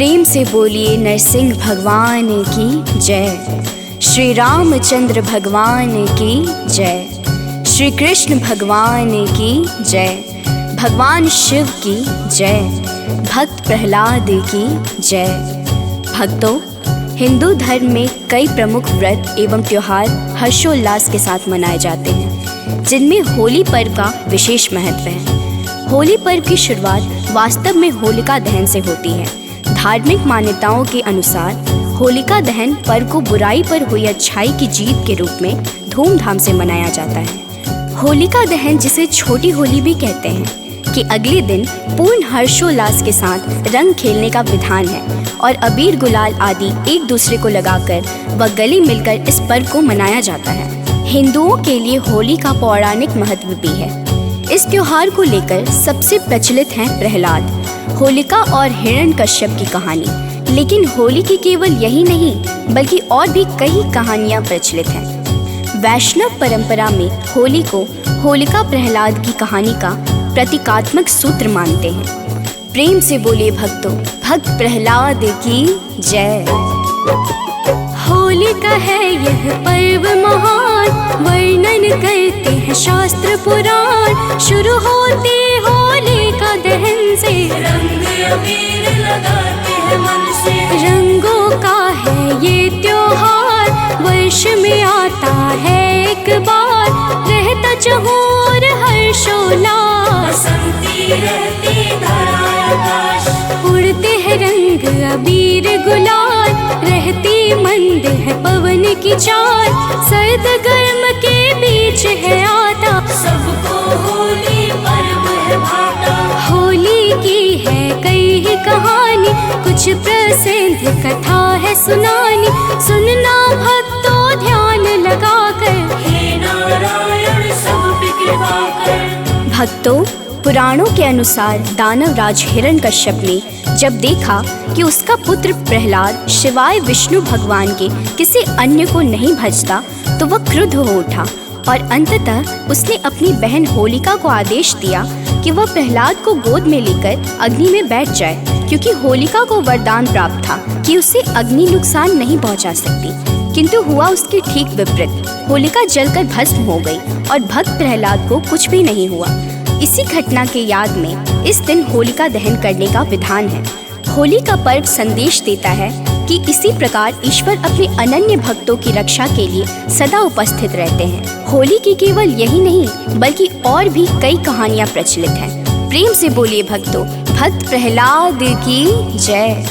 प्रेम से बोलिए नरसिंह भगवान की जय, श्री रामचंद्र भगवान की जय, श्री कृष्ण भगवान की जय, भगवान शिव की जय, भक्त प्रहलाद की जय। भक्तों, हिंदू धर्म में कई प्रमुख व्रत एवं त्योहार हर्षोल्लास के साथ मनाए जाते हैं, जिनमें होली पर्व का विशेष महत्व है। होली पर्व की शुरुआत वास्तव में होलिका दहन से होती है। धार्मिक मान्यताओं के अनुसार होलिका दहन पर्व को बुराई पर हुई अच्छाई की जीत के रूप में धूमधाम से मनाया जाता है। होलिका दहन, जिसे छोटी होली भी कहते हैं, कि अगले दिन पूर्ण हर्षोल्लास के साथ रंग खेलने का विधान है और अबीर गुलाल आदि एक दूसरे को लगाकर व गले मिलकर इस पर्व को मनाया जाता है। हिंदुओं के लिए होली का पौराणिक महत्व भी है। इस त्योहार को लेकर सबसे प्रचलित है प्रहलाद, होलिका और हिरण्यकश्यप की कहानी। लेकिन होली की केवल यही नहीं बल्कि और भी कई कहानियां प्रचलित हैं। वैष्णव परंपरा में होली को होलिका प्रहलाद की कहानी का प्रतीकात्मक सूत्र मानते हैं। प्रेम से बोलिए भक्तों, भक्त प्रहलाद की जय। होलिका है यह पर्व महान, वर्णन करते हैं शास्त्र पुराण। शुरू होती होलिका दहन से, रंग अबीर लगाते हैं मन से। रंगों का है ये त्योहार, वर्ष में आता है एक बार। रहता चहुर हर्षोल्लास, बसंती रहती धरा आकाश। उड़ते हैं रंग अबीर गुलाल, रहती मंद है पवन की चाल। सर्द गर्म के बीच है आता, सबको होली पर्व है भाता। होली की है कई ही कहानी, कुछ प्रसिद्ध कथा है सुनानी। सुनना भक्तों ध्यान लगाकर, हे नारायण सब पे कृपा कर। भक्तों, पुराणों के अनुसार दानव राज हिरण्यकश्यप ने जब देखा कि उसका पुत्र प्रहलाद शिवाय विष्णु भगवान के किसी अन्य को नहीं भजता, तो वह क्रुद्ध हो उठा और अंततः उसने अपनी बहन होलिका को आदेश दिया कि वह प्रहलाद को गोद में लेकर अग्नि में बैठ जाए, क्योंकि होलिका को वरदान प्राप्त था कि उसे अग्नि नुकसान नहीं पहुंचा सकती। किंतु हुआ उसके ठीक विपरीत। होलिका जलकर भस्म हो गई और भक्त प्रहलाद को कुछ भी नहीं हुआ। इसी घटना के याद में इस दिन होलिका दहन करने का विधान है। होली का पर्व संदेश देता है कि इसी प्रकार ईश्वर अपने अनन्य भक्तों की रक्षा के लिए सदा उपस्थित रहते हैं। होली की केवल यही नहीं बल्कि और भी कई कहानियां प्रचलित हैं। प्रेम से बोलिए भक्तों, भक्त प्रहलाद की जय।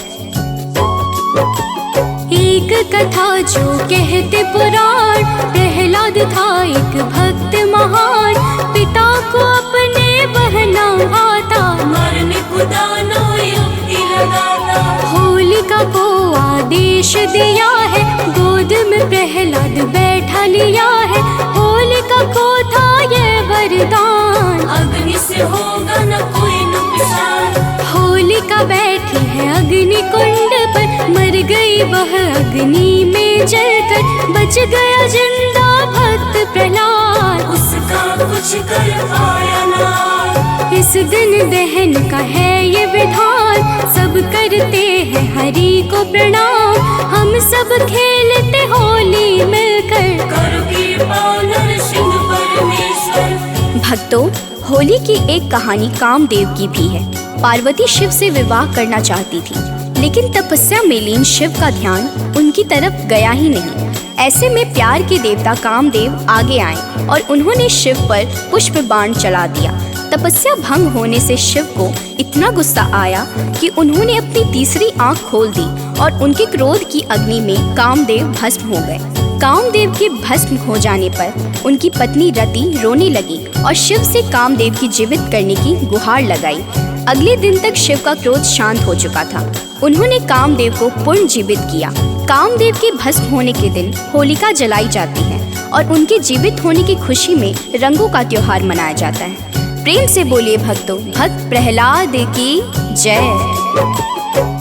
एक कथा जो कहते पुराण, प्रहलाद था एक भक्त महान। पिता को अपने बहना आता, मरने को दानव युक्ति लगाता। होलिका को आदेश दिया है, गोद में प्रहलाद बैठा लिया है। होलिका को था ये वरदान, अग्नि से होगा न कोई नुकसान। होलिका बैठी है अग्नि कुंड पर, मर गई वह अग्नि में जलकर। बच गया जिंदा भक्त प्रहलाद, उसका कुछ कर पाया ना। इस दिन दहन का है ये विधान, सब करते हैं हरि को प्रणाम। हम सब खेलते होली मिलकर, करो कृपा नरसिंह परमेश्वर। भक्तों, होली की एक कहानी कामदेव की भी है। पार्वती शिव से विवाह करना चाहती थी, लेकिन तपस्या में लीन शिव का ध्यान उनकी तरफ गया ही नहीं। ऐसे में प्यार के देवता कामदेव आगे आए और उन्होंने शिव पर पुष्प बाण चला दिया। तपस्या भंग होने से शिव को इतना गुस्सा आया कि उन्होंने अपनी तीसरी आंख खोल दी और उनके क्रोध की अग्नि में कामदेव भस्म हो गए। कामदेव के भस्म हो जाने पर उनकी पत्नी रति रोने लगी और शिव से कामदेव की जीवित करने की गुहार लगाई। अगले दिन तक शिव का क्रोध शांत हो चुका था। उन्होंने कामदेव को पुनः जीवित किया। कामदेव के भस्म होने के दिन होलिका जलाई जाती है और उनके जीवित होने की खुशी में रंगों का त्योहार मनाया जाता है। प्रेम से बोलिए भक्तों, भक्त प्रहलाद की जय।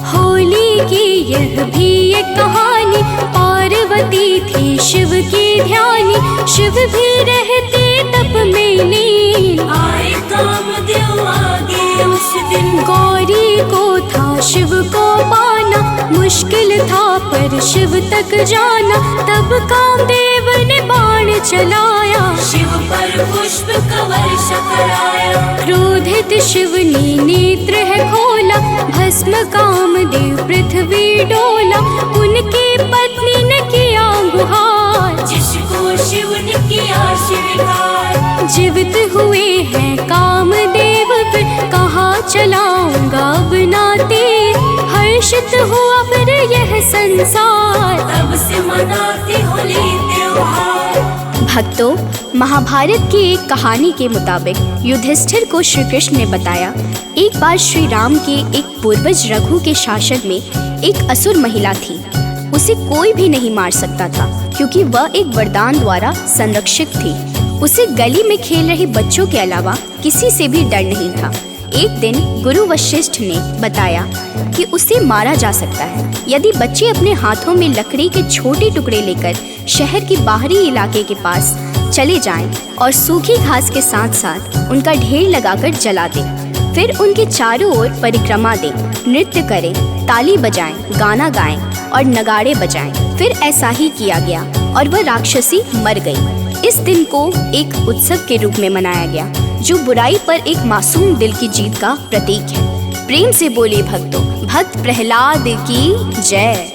होली की यह भी एक कहानी, पार्वती थी शिव की ध्यानी। शिव भी रहते तप में लीन, आए कामदेव आगे उस दिन। गौरी को था शिव को पानी। मुश्किल था पर शिव तक जाना, तब कामदेव ने बाण चलाया। शिव पर पुष्प का वर्ष कराया। क्रोधित शिव ने नेत्र है खोला, भस्म कामदेव पृथ्वी डोला। उनकी पत्नी ने किया गुहार, जिसको शिव ने किया स्वीकार। जीवित हुए हैं कामदेव फिर, कहाँ चलाऊंगा अब नाते। हर्षित हुआ फिर यह संसार, तब से मनाते होली त्योहार। भक्तों, महाभारत की एक कहानी के मुताबिक युधिष्ठिर को श्री कृष्ण ने बताया, एक बार श्री राम के एक पूर्वज रघु के शासन में एक असुर महिला थी। उसे कोई भी नहीं मार सकता था क्योंकि वह एक वरदान द्वारा संरक्षित थी। उसे गली में खेल रहे बच्चों के अलावा किसी से भी डर नहीं था। एक दिन गुरु वशिष्ठ ने बताया कि उसे मारा जा सकता है यदि बच्चे अपने हाथों में लकड़ी के छोटे टुकड़े लेकर शहर के बाहरी इलाके के पास चले जाएं और सूखी घास के साथ साथ उनका ढेर लगाकर जला दें। फिर उनके चारों ओर परिक्रमा दें, नृत्य करें, ताली बजाएं, गाना गाएं और नगाड़े बजाएं। फिर ऐसा ही किया गया और वह राक्षसी मर गई। इस दिन को एक उत्सव के रूप में मनाया गया जो बुराई पर एक मासूम दिल की जीत का प्रतीक है। प्रेम से बोलिए भक्तों, भक्त प्रहलाद की जय।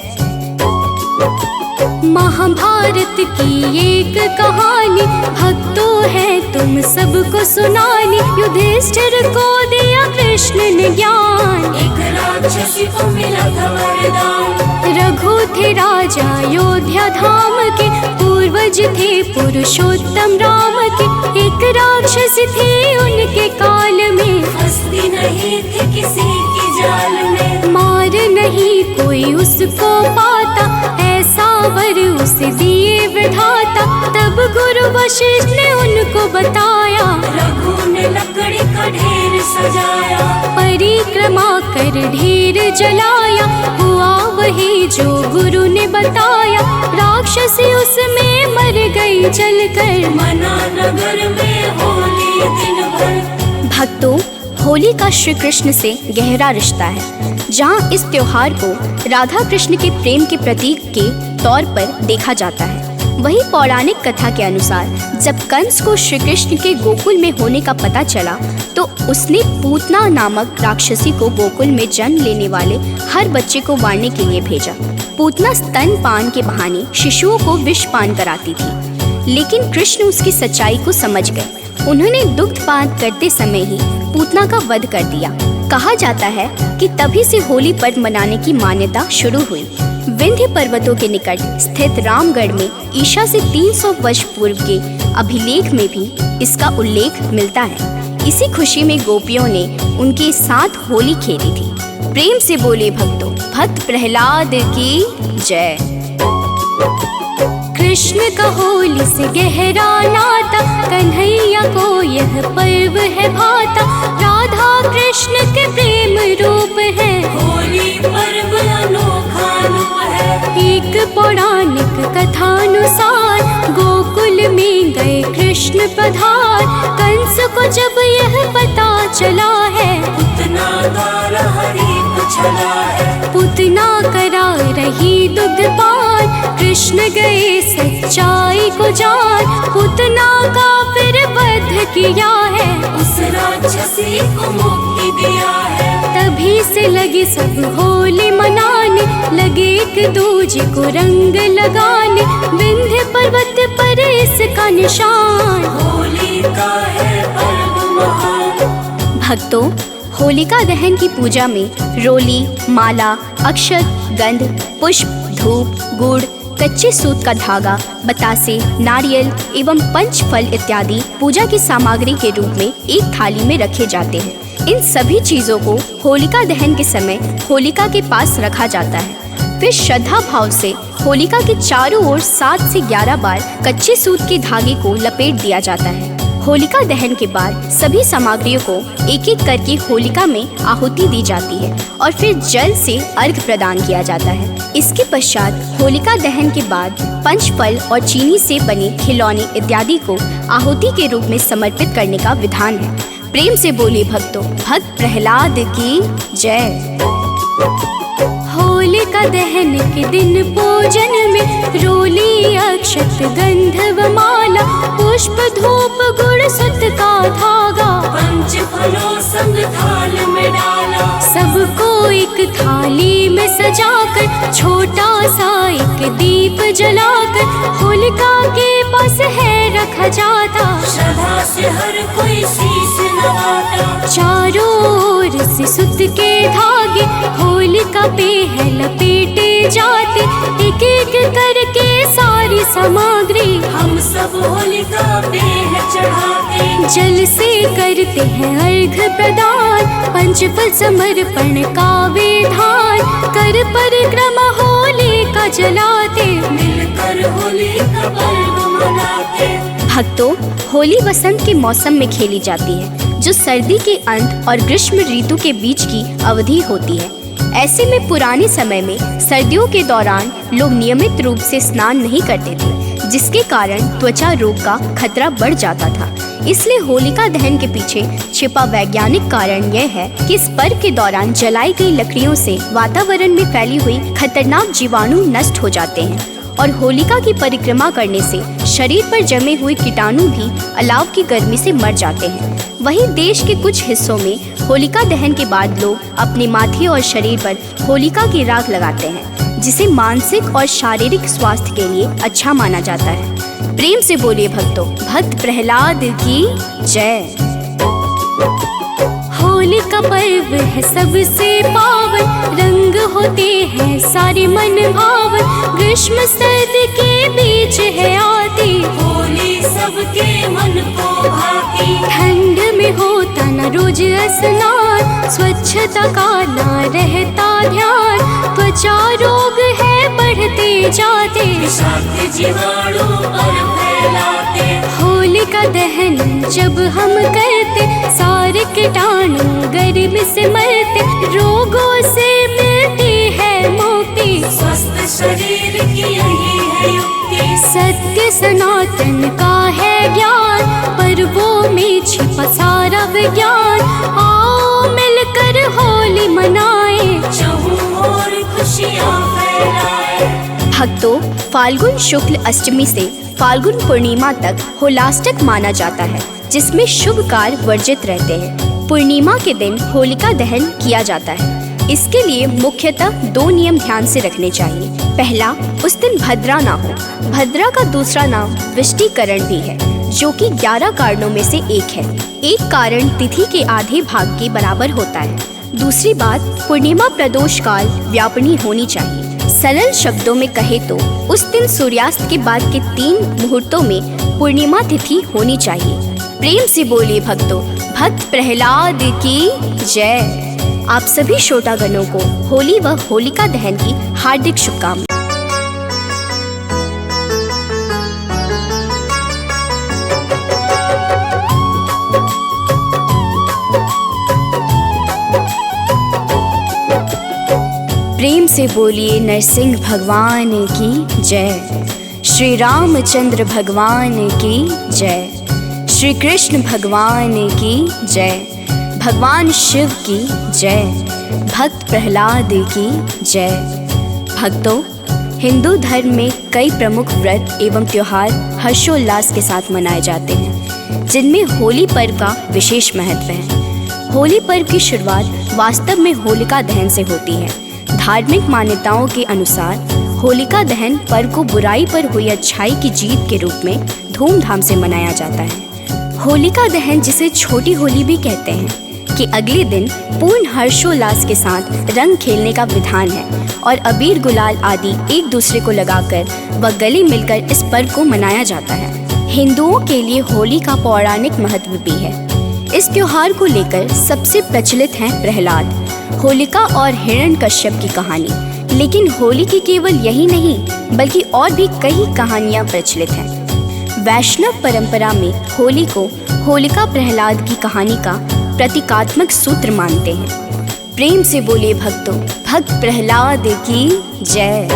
महाभारत की एक कहानी भक्तों है तुम सबको सुनानी। युधिष्ठिर को दिया कृष्ण ने ज्ञान, एक राक्षसी को मिला था वरदान। रघु थे राजा अयोध्या धाम के, पूर्वज थे पुरुषोत्तम राम के। एक राक्षसी थी उनके काल में, फंसती नहीं थी किसी की जाल में। मार नहीं कोई उसको पाता, ऐसा वर उसे दिए विधाता। तब गुरु वशिष्ठ ने उनको बताया, रघु ने लकड़ी का ढेर सजाया। परिक्रमा कर ढेर जलाया, हुआ वही जो गुरु ने बताया। राक्षसी उसमें मर गई जलकर, मना नगर में होली दिन भर। भक्तों, होली का श्री कृष्ण से गहरा रिश्ता है। जहाँ इस त्योहार को राधा कृष्ण के प्रेम के प्रतीक के तौर पर देखा जाता है, वही पौराणिक कथा के अनुसार जब कंस को श्री कृष्ण के गोकुल में होने का पता चला तो उसने पूतना नामक राक्षसी को गोकुल में जन्म लेने वाले हर बच्चे को मारने के लिए भेजा। पूतना स्तनपान के बहाने शिशुओं को विष पान कराती थी, लेकिन कृष्ण उसकी सच्चाई को समझ गए। उन्होंने दुग्धपान करते समय ही पूतना का वध कर दिया। कहा जाता है कि तभी से होली पर्व मनाने की मान्यता शुरू हुई। विंध्य पर्वतों के निकट स्थित रामगढ़ में ईशा से 300 वर्ष पूर्व के अभिलेख में भी इसका उल्लेख मिलता है। इसी खुशी में गोपियों ने उनके साथ होली खेली थी। प्रेम से बोले भक्तों, भक्त प्रहलाद की जय। कृष्ण का होली से गहरा नाता, कन्हैया को यह पर्व है भाता। राधा कृष्ण के प्रेम रूप है, होली पर्व अनोखा रूप है। एक पौराणिक कथानुसार गोकुल में गए कृष्ण पधार। कंस को जब यह पता चला है, पूतना द्वारा हरि को चला है। पूतना करा रही दुग्धपान, कृष्ण गए सच्चाई को जान। पूतना का फिर वध किया है, उस राक्षसी को मुक्ति दिया है। तभी से लगे सब होली मनाने, लगे एक दूजे को रंग लगाने। विंध्य पर्वत पर इसका निशान, होली का है पर्व महान। भक्तों, होलिका दहन की पूजा में रोली, माला, अक्षत, गंध, पुष्प, धूप, गुड़, कच्चे सूत का धागा, बतासे, नारियल एवं पंचफल इत्यादि पूजा की सामग्री के रूप में एक थाली में रखे जाते हैं। इन सभी चीजों को होलिका दहन के समय होलिका के पास रखा जाता है। फिर श्रद्धा भाव से होलिका के चारों ओर 7 से 11 बार कच्चे सूत के धागे को लपेट दिया जाता है। होलिका दहन के बाद सभी सामग्रियों को एक एक करके होलिका में आहुति दी जाती है और फिर जल से अर्घ प्रदान किया जाता है। इसके पश्चात होलिका दहन के बाद पंचफल और चीनी से बने खिलौने इत्यादि को आहुति के रूप में समर्पित करने का विधान है। प्रेम से बोले भक्तों, भक्त प्रहलाद की जय। होलिका दहन के दिन पूजन में रोली अक्षत गंधव माला, पुष्प धूप गुड़ सुत का धागा, पंच फलों संग थाल में डाला। सबको एक थाली में सजाकर, छोटा सा एक दीप जलाकर, होलिका के पास है रखा जाता। श्रद्धा से हर कोई शीश नवाता। चारों ओर से सुत के धागे होलिका पे है लपेटे जाते, एक एक करके सारी सामग्री हम सब होलिका पे है चढ़ाते। जल से करते हैं अर्घ प्रदान, पंचफल समर्पण का विधान, कर परिक्रमा होलिका जलाते, मिलकर होली का पर्व मनाते। भक्तों, होली वसंत के मौसम में खेली जाती है, जो सर्दी के अंत और ग्रीष्म ऋतु के बीच की अवधि होती है। ऐसे में पुराने समय में सर्दियों के दौरान लोग नियमित रूप से स्नान नहीं करते थे, जिसके कारण त्वचा रोग का खतरा बढ़ जाता था। इसलिए होलिका दहन के पीछे छिपा वैज्ञानिक कारण यह है कि इस पर्व के दौरान जलाई गई लकड़ियों से वातावरण में फैली हुई खतरनाक जीवाणु नष्ट हो जाते हैं और होलिका की परिक्रमा करने से शरीर पर जमे हुए कीटाणु भी अलाव की गर्मी से मर जाते हैं। वहीं देश के कुछ हिस्सों में होलिका दहन के बाद लोग अपने माथे और शरीर पर होलिका की राख लगाते हैं, जिसे मानसिक और शारीरिक स्वास्थ्य के लिए अच्छा माना जाता है। प्रेम से बोलिए भक्तों, भक्त प्रहलाद की जय। होली का पर्व है सबसे पावन, रंग होते हैं सारे मन भावन, ग्रीष्म सर्दी के बीच है आती, होली सबके मन को भाती। ठंड में होता न रोज स्नान, स्वच्छता का ना रहता ध्यान, त्वचा रोग है बढ़ते जाते, विषाक्त जीवाणु पर फैलाते। होलिका दहन जब हम करते, सारे कीटाणु गर्मी से मरते, रोगों से मिलती है मुक्ति, स्वस्थ शरीर की यही है युक्ति। सत्य सनातन का है ज्ञान, पर्वों में छिपा सारा विज्ञान, आओ मिलकर होली मनाएं, चहुं ओर खुशियाँ फैलाए। भक्तों, फाल्गुन शुक्ल अष्टमी से फाल्गुन पूर्णिमा तक होलाष्टक माना जाता है, जिसमें शुभ कार्य वर्जित रहते हैं। पूर्णिमा के दिन होलिका दहन किया जाता है। इसके लिए मुख्यतः 2 नियम ध्यान से रखने चाहिए। पहला, उस दिन भद्रा ना हो। भद्रा का दूसरा नाम विष्टिकरण भी है, जो कि 11 कारणों में से एक है। एक कारण तिथि के आधे भाग के बराबर होता है। दूसरी बात, पूर्णिमा प्रदोष काल व्यापनी होनी चाहिए। सरल शब्दों में कहे तो उस दिन सूर्यास्त के बाद के 3 मुहूर्तों में पूर्णिमा तिथि होनी चाहिए। प्रेम से बोलिए भक्तों, भक्त प्रहलाद की जय। आप सभी श्रोतागणों को होली व होलिका दहन की हार्दिक शुभकामनाएं। प्रेम से बोलिए नरसिंह भगवान की जय, श्री रामचंद्र भगवान की जय, श्री कृष्ण भगवान की जय, भगवान शिव की जय, भक्त प्रहलाद की जय। भक्तों, हिंदू धर्म में कई प्रमुख व्रत एवं त्योहार हर्षोल्लास के साथ मनाए जाते हैं, जिनमें होली पर्व का विशेष महत्व है। होली पर्व की शुरुआत वास्तव में होलिका दहन से होती है। धार्मिक मान्यताओं के अनुसार होलिका दहन पर्व को बुराई पर हुई अच्छाई की जीत के रूप में धूमधाम से मनाया जाता है। होलिका दहन, जिसे छोटी होली भी कहते हैं, कि अगले दिन पूर्ण हर्षोल्लास के साथ रंग खेलने का विधान है और अबीर गुलाल आदि एक दूसरे को लगाकर व गले मिलकर इस पर्व को मनाया जाता है। हिंदुओं के लिए होली का पौराणिक महत्व भी है। इस त्योहार को लेकर सबसे प्रचलित है प्रहलाद, होलिका और हिरण्यकश्यप की कहानी। लेकिन होली की केवल यही नहीं, बल्कि और भी कई कहानियां प्रचलित हैं। वैष्णव परंपरा में होली को होलिका प्रहलाद की कहानी का प्रतीकात्मक सूत्र मानते हैं। प्रेम से बोलिए भक्तों, भक्त प्रहलाद की जय।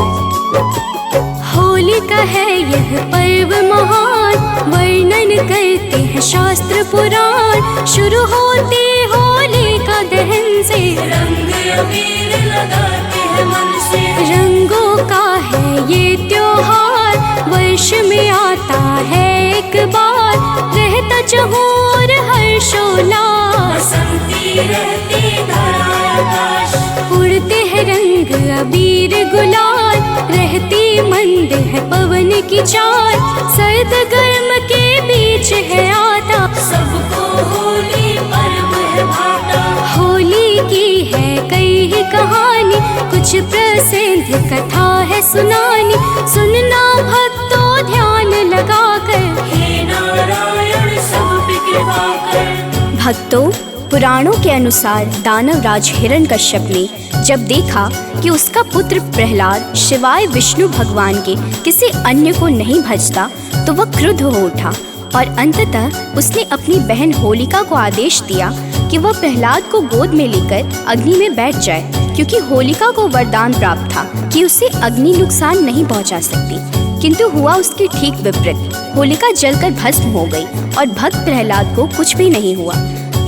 होलिका है यह पर्व महान, वर्णन करते हैं शास्त्र पुराण। शुरू होती होलिका दहन से, रंग अबीर लगाते हैं मन से। रंगों का है ये त्योहार, वर्ष में आता है एक बार, रहता चहुर हर्षोल्लास। बसंती रहती धरा आकाश, उड़ते हैं रंग अबीर गुलाल, रहती मंद है पवन की चाल, सर्द गर्म के बीच है आता, सबको होली पर्व है भाता। होली की है कई ही कहानी, कुछ प्रसिद्ध कथा है सुनानी, सुनना भक्तों ध्यान लगाकर। हे नारायण सब पे कृपा कर। भक्तों, पुराणों के अनुसार दानव राज हिरण्यकश्यप ने जब देखा कि उसका पुत्र प्रहलाद शिवाय विष्णु भगवान के किसी अन्य को नहीं भजता, तो वह क्रुद्ध हो उठा और अंततः उसने अपनी बहन होलिका को आदेश दिया कि वह प्रहलाद को गोद में लेकर अग्नि में बैठ जाए, क्योंकि होलिका को वरदान प्राप्त था कि उसे अग्नि नुकसान नहीं पहुंचा सकती। किंतु हुआ उसके ठीक विपरीत, होलिका जलकर भस्म हो गई और भक्त प्रहलाद को कुछ भी नहीं हुआ।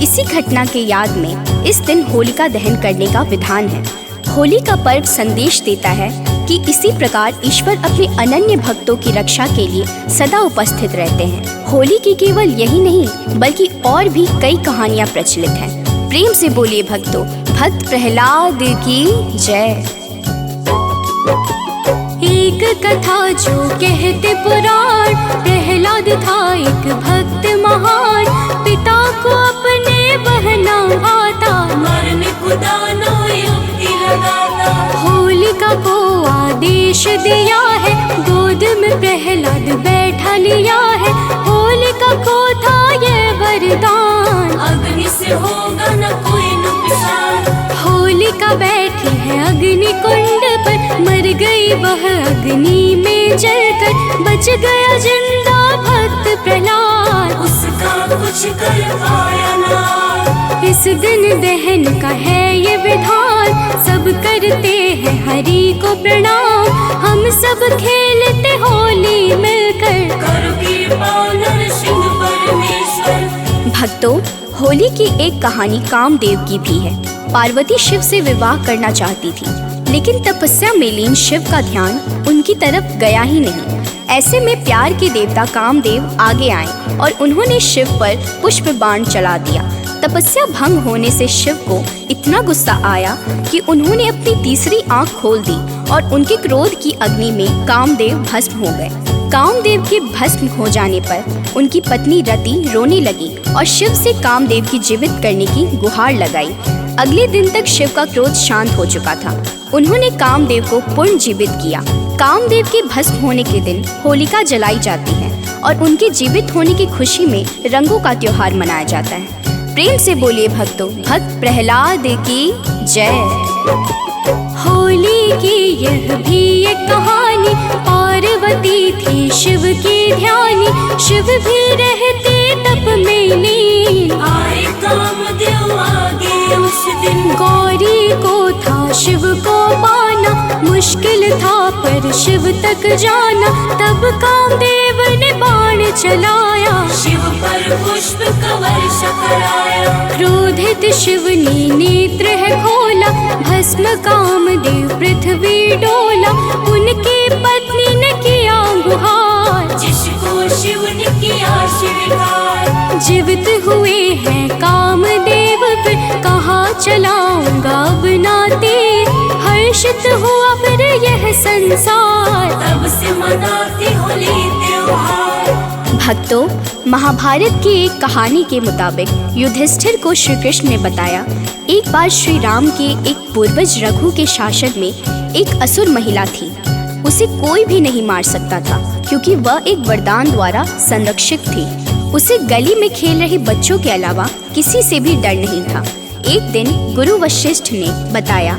इसी घटना के याद में इस दिन होलिका दहन करने का विधान है। होली का पर्व संदेश देता है कि इसी प्रकार ईश्वर अपने अनन्य भक्तों की रक्षा के लिए सदा उपस्थित रहते हैं। होली की केवल यही नहीं बल्कि और भी कई कहानियां प्रचलित हैं। प्रेम से बोलिए भक्तों, भक्त प्रहलाद की जय। एक कथा जो कहते पुराण, प्रहलाद था एक भक्त महान, पिता को अपने बहना आता, मरने को दानव युक्ति लगाता। होलिका को आदेश दिया है, गोद में प्रहलाद बैठा लिया है, होलिका को था ये वरदान, अग्नि से होगा न कोई नुकसान। होलिका बैठी है अग्नि कुंड पर, मर गई वह अग्नि में जलकर, बच गया जिंदा भक्त प्रहलाद, उसका कुछ कर पाया ना। इस दिन दहन का है ये विधान, सब करते हैं हरि को प्रणाम, हम सब खेलते होली मिलकर, करो कृपा नरसिंह परमेश्वर। भक्तों, होली की एक कहानी कामदेव की भी है। पार्वती शिव से विवाह करना चाहती थी, लेकिन तपस्या में लीन शिव का ध्यान उनकी तरफ गया ही नहीं। ऐसे में प्यार के देवता कामदेव आगे आए और उन्होंने शिव पर पुष्प बाण चला दिया। तपस्या भंग होने से शिव को इतना गुस्सा आया कि उन्होंने अपनी तीसरी आंख खोल दी और उनके क्रोध की अग्नि में कामदेव भस्म हो गए। कामदेव के भस्म हो जाने पर उनकी पत्नी रति रोने लगी और शिव से कामदेव की जीवित करने की गुहार लगाई। अगले दिन तक शिव का क्रोध शांत हो चुका था। उन्होंने कामदेव को पुनः जीवित किया। कामदेव के भस्म होने के दिन होलिका जलाई जाती है और उनके जीवित होने की खुशी में रंगों का त्योहार मनाया जाता है। प्रेम से बोलिए भक्तों, भक्त प्रहलाद की जय। होली की यह भी एक कहानी, पार्वती थी शिव की ध्यानी, शिव भी रहते तप में लीन, आए कामदेव आगे उस दिन, गौरी को था शिव को पाना, मुश्किल था पर शिव तक जाना, तब कामदेव ने बाण चलाया, शिव पर पुष्प का वर्षा कराया। क्रोधित शिव ने नेत्र है खोला, भस्म कामदेव पृथ्वी डोला, उनकी पत्नी ने किया गुहार, जिसको शिव ने किया स्वीकार। जीवित हुए हैं कामदेव फिर, कहाँ चलाऊंगा अब नाते, हर्षित हुआ फिर यह संसार, तब से मनाती होली त्योहार। भक्तों, महाभारत की एक कहानी के मुताबिक युधिष्ठिर को श्री कृष्ण ने बताया, एक बार श्री राम के एक पूर्वज रघु के शासन में एक असुर महिला थी। उसे कोई भी नहीं मार सकता था क्योंकि वह एक वरदान द्वारा संरक्षित थी। उसे गली में खेल रहे बच्चों के अलावा किसी से भी डर नहीं था। एक दिन गुरु वशिष्ठ ने बताया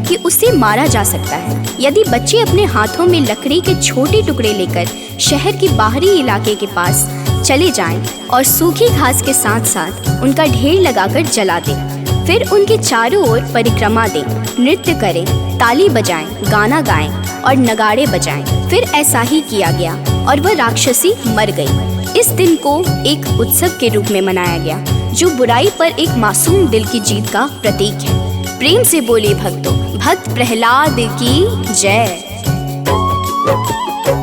कि उसे मारा जा सकता है यदि बच्चे अपने हाथों में लकड़ी के छोटे टुकड़े लेकर शहर के बाहरी इलाके के पास चले जाएं और सूखी घास के साथ साथ उनका ढेर लगाकर जला दें। फिर उनके चारों ओर परिक्रमा दें, नृत्य करें, ताली बजाएं, गाना गाएं और नगाड़े बजाएं। फिर ऐसा ही किया गया और वह राक्षसी मर गई। इस दिन को एक उत्सव के रूप में मनाया गया जो बुराई पर एक मासूम दिल की जीत का प्रतीक है। प्रेम से बोलिए भक्तों, भक्त प्रहलाद की जय।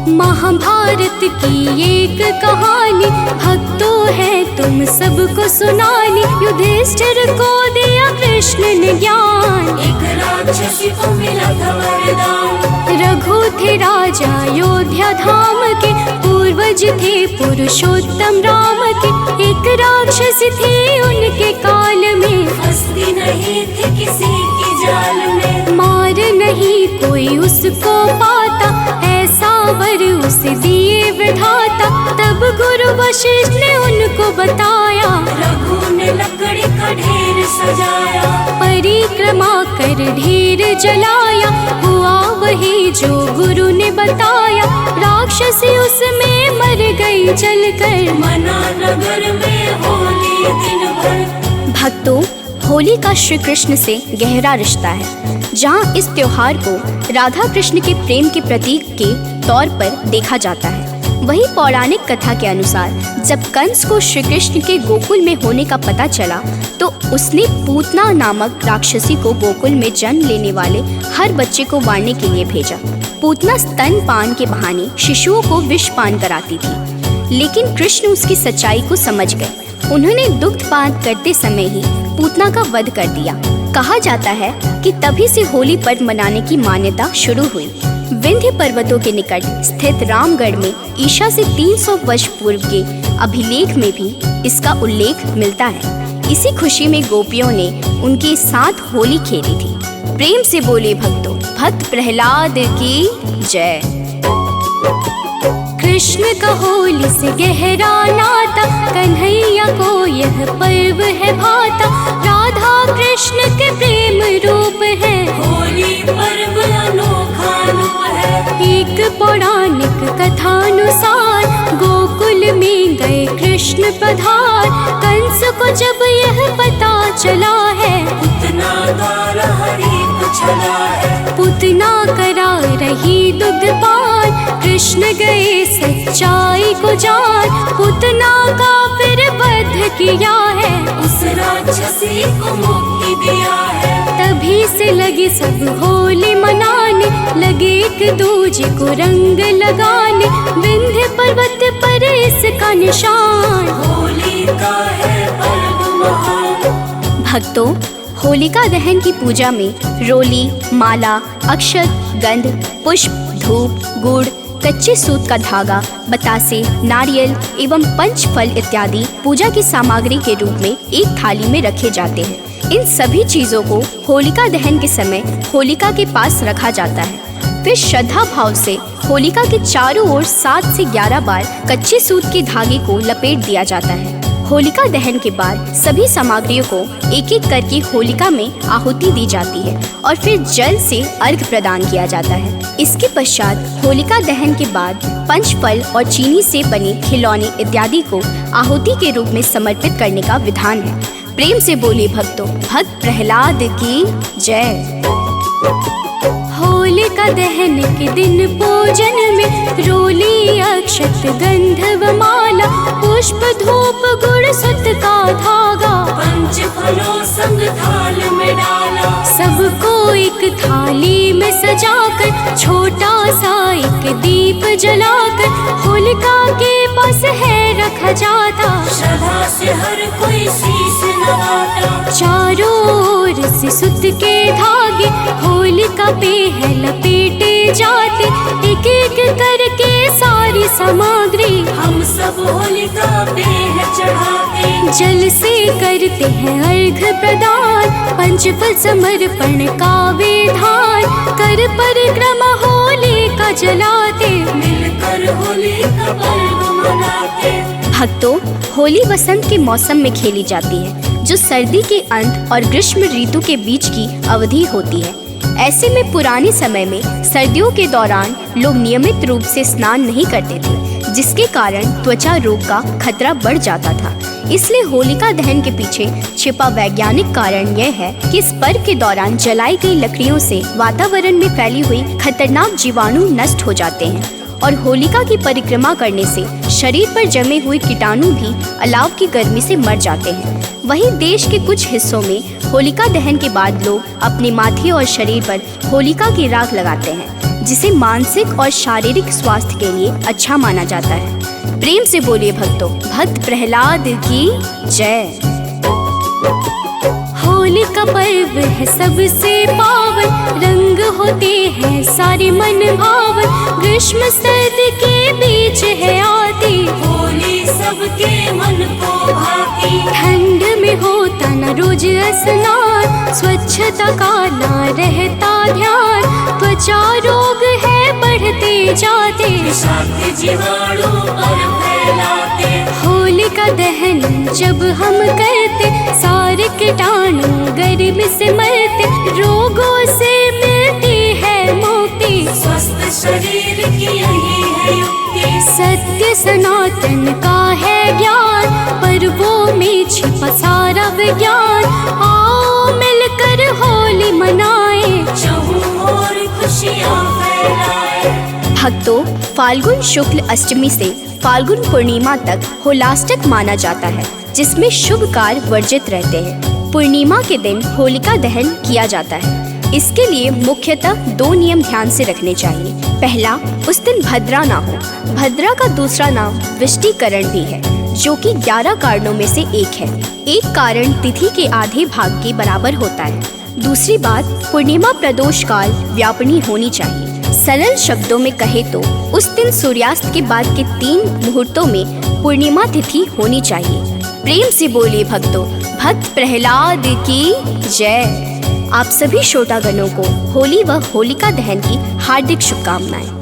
महाभारत की एक कहानी भक्तों है तुम सबको सुनानी। युधिष्ठिर को दिया कृष्ण ने ज्ञान, एक राक्षसी को मिला था वरदान। रघु थे राजा अयोध्या धाम के, पूर्वज थे पुरुषोत्तम राम के। एक राक्षसी थी उनके काल में, फंसती नहीं थी किसी की जाल में। मार नहीं कोई उसको पाता, ऐसा वर उसे दिए विधाता। तब गुरु वशिष्ठ ने उनको बताया, रघु ने लकड़ी का ढेर सजाया। परिक्रमा कर ढेर जलाया, हुआ वही जो गुरु ने बताया। राक्षसी उसमें मर गई जलकर, मना नगर में होली दिन भर। भक्तों, होली का श्री कृष्ण से गहरा रिश्ता है, जहाँ इस त्योहार को राधा कृष्ण के प्रेम के प्रतीक के तौर पर देखा जाता है। वही पौराणिक कथा के अनुसार जब कंस को श्री कृष्ण के गोकुल में होने का पता चला तो उसने पूतना नामक राक्षसी को गोकुल में जन्म लेने वाले हर बच्चे को मारने के लिए भेजा। पूतना स्तनपान के बहाने शिशुओं को विष पान कराती थी, लेकिन कृष्ण उसकी सच्चाई को समझ गए। उन्होंने दुग्धपान करते समय ही पूतना का वध कर दिया। कहा जाता है कि तभी से होली पर्व मनाने की मान्यता शुरू हुई। विंध्य पर्वतों के निकट स्थित रामगढ़ में ईशा से 300 वर्ष पूर्व के अभिलेख में भी इसका उल्लेख मिलता है। इसी खुशी में गोपियों ने उनके साथ होली खेली थी। प्रेम से बोले भक्तों, भक्त प्रहलाद की जय। कृष्ण का होली से गहरा नाता, कन्हैया को यह पर्व है भाता। राधा कृष्ण के प्रेम रूप है, होली पर्व अनोखा रूप है। एक पौराणिक कथानुसार गोकुल में गए कृष्ण पधार। कंस को जब यह पता चला है, पूतना द्वारा हरि को चला है। पूतना करा रही दुग्धपान, कृष्ण गए सच्चाई को जान। पूतना का फिर वध किया है, उस राक्षसी को मुक्ति दिया है। तभी से लगे सब होली मनाने, लगे एक दूजे को रंग लगाने। विंध्य पर्वत पर इसका निशान, होली का है पर्व महान। भक्तों, होलिका दहन की पूजा में रोली, माला, अक्षत, गंध, पुष्प, धूप, गुड़, कच्चे सूत का धागा, बतासे, नारियल एवं पंचफल इत्यादि पूजा की सामग्री के रूप में एक थाली में रखे जाते हैं। इन सभी चीजों को होलिका दहन के समय होलिका के पास रखा जाता है। फिर श्रद्धा भाव से होलिका के चारों ओर 7 से 11 बार कच्चे सूत के धागे को लपेट दिया जाता है। होलिका दहन के बाद सभी सामग्रियों को एक एक करके होलिका में आहुति दी जाती है और फिर जल से अर्घ प्रदान किया जाता है। इसके पश्चात होलिका दहन के बाद पंचफल और चीनी से बने खिलौने इत्यादि को आहुति के रूप में समर्पित करने का विधान है। प्रेम से बोले भक्तों, भक्त प्रहलाद की जय। होलिका दहन के दिन पूजन में रोली, अक्षत, गंधव, माला, पुष्प, धूप, गुड़, सुत का धागा, पंच फलों संग थाल में डाला। सबको एक थाली में सजाकर, छोटा सा एक दीप जलाकर, होलिका के पास है रखा जाता। श्रद्धा से हर कोई शीश नवाता। चारों ओर से सुत के धागे होलिका पे है लपेटे जाते। एक एक करके सारी सामग्री हम सब होलिका पे है चढ़ाते। जल से करते हैं अर्घ प्रदान, पंचफल समर्पण का विधान। कर परिक्रमा होलिका जलाते, मिलकर होली का पर्व मनाते। भक्तों, होली वसंत के मौसम में खेली जाती है, जो सर्दी के अंत और ग्रीष्म ऋतु के बीच की अवधि होती है। ऐसे में पुराने समय में सर्दियों के दौरान लोग नियमित रूप से स्नान नहीं करते थे, जिसके कारण त्वचा रोग का खतरा बढ़ जाता था। इसलिए होलिका दहन के पीछे छिपा वैज्ञानिक कारण यह है कि इस पर्व के दौरान जलाई गई लकड़ियों से वातावरण में फैली हुई खतरनाक जीवाणु नष्ट हो जाते हैं और होलिका की परिक्रमा करने से शरीर पर जमे हुए कीटाणु भी अलाव की गर्मी से मर जाते हैं। वहीं देश के कुछ हिस्सों में होलिका दहन के बाद लोग अपने माथे और शरीर पर होलिका की राख लगाते हैं, जिसे मानसिक और शारीरिक स्वास्थ्य के लिए अच्छा माना जाता है। प्रेम से बोलिए भक्तों, भक्त प्रहलाद की जय। होली का पर्व है सबसे पावन, रंग होते हैं सारे मन भावन। ग्रीष्म सर्द के बीच है आती, होली सबके मन को भाती। ठंड में होता न रोज स्नान, स्वच्छता का ना रहता ध्यान। त्वचा रोग है बढ़ते जाते, विषाक्त जीवाणु पर फैलाते। होलिका दहन जब हम करते, सारे कीटाणु गर्मी से मरते। रोगों से मिलती है मुक्ति, स्वस्थ शरीर की यही है युक्ति। सत्य सनातन का है ज्ञान, पर्वों में छिपा सारा विज्ञान। आओ मिलकर होली मनाएं, चहु और खुशियाँ फैलाए। भक्तों, फाल्गुन शुक्ल अष्टमी से फाल्गुन पूर्णिमा तक होलाष्टक माना जाता है, जिसमें शुभ कार्य वर्जित रहते हैं। पूर्णिमा के दिन होलिका दहन किया जाता है। इसके लिए मुख्यतः 2 नियम ध्यान से रखने चाहिए। पहला, उस दिन भद्रा ना हो। भद्रा का दूसरा नाम विष्टिकरण भी है, जो कि 11 कारणों में से एक है। एक कारण तिथि के आधे भाग के बराबर होता है। दूसरी बात, पूर्णिमा प्रदोष काल व्यापनी होनी चाहिए। सरल शब्दों में कहे तो उस दिन सूर्यास्त के बाद के 3 मुहूर्तों में पूर्णिमा तिथि होनी चाहिए। प्रेम से बोलिए भक्तों, भक्त प्रहलाद की जय। आप सभी श्रोतागणों को होली व होलिका दहन की हार्दिक शुभकामनाएं।